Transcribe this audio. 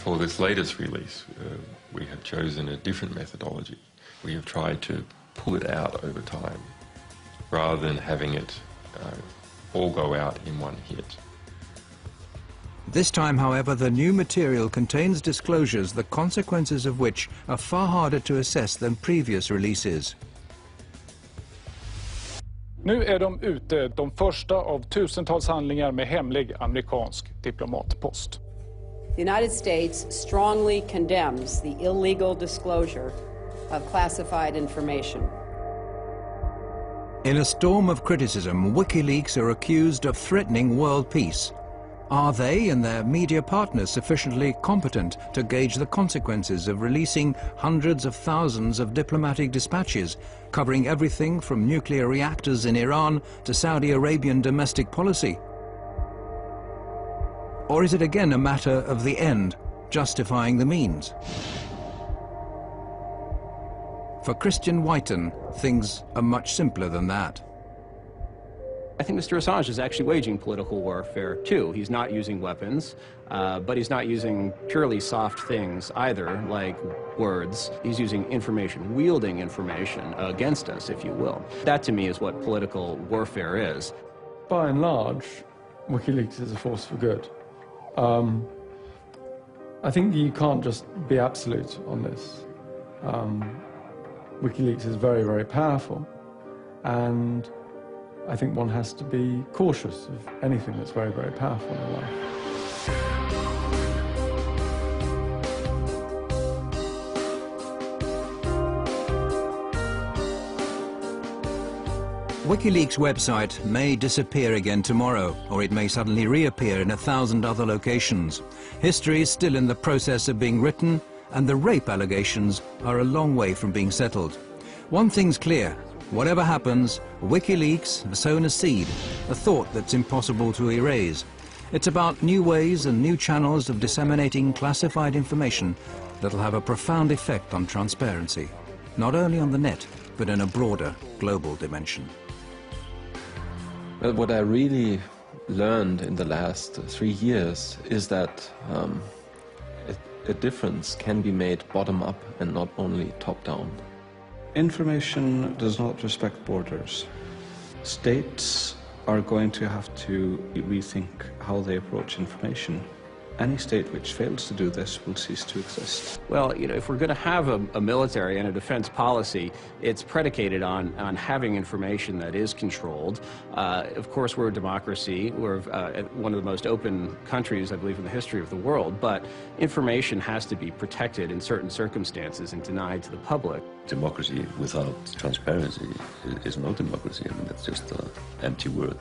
For this latest release, we have chosen a different methodology. We have tried to pull it out over time, rather than having it all go out in one hit. This time, however, the new material contains disclosures the consequences of which are far harder to assess than previous releases. Nu är de ute, de första av tusentals handlingar med hemlig amerikansk diplomatpost. The United States strongly condemns the illegal disclosure of classified information. In a storm of criticism, Wikileaks are accused of threatening world peace. Are they and their media partners sufficiently competent to gauge the consequences of releasing hundreds of thousands of diplomatic dispatches covering everything from nuclear reactors in Iran to Saudi Arabian domestic policy? Or is it again a matter of the end justifying the means? For Christian Whiten, things are much simpler than that. I think Mr. Assange is actually waging political warfare too. He's not using weapons, but he's not using purely soft things either, like words. He's using information, wielding information against us, if you will. That to me is what political warfare is. By and large, Wikileaks is a force for good. I think you can't just be absolute on this. Wikileaks is very, very powerful, and I think one has to be cautious of anything that's very, very powerful in life. Wikileaks' website may disappear again tomorrow, or it may suddenly reappear in 1,000 other locations. History is still in the process of being written, and the rape allegations are a long way from being settled. One thing's clear: whatever happens, Wikileaks have sown a seed, a thought that's impossible to erase. It's about new ways and new channels of disseminating classified information that'll have a profound effect on transparency, not only on the net, but in a broader global dimension. Well, what I really learned in the last 3 years is that a difference can be made bottom-up and not only top-down. Information does not respect borders. States are going to have to rethink how they approach information. Any state which fails to do this will cease to exist. Well, you know, if we're going to have a military and a defense policy, it's predicated on having information that is controlled. Of course, we're a democracy. We're one of the most open countries, I believe, in the history of the world. But information has to be protected in certain circumstances and denied to the public. Democracy without transparency is no democracy. I mean, that's just an empty word.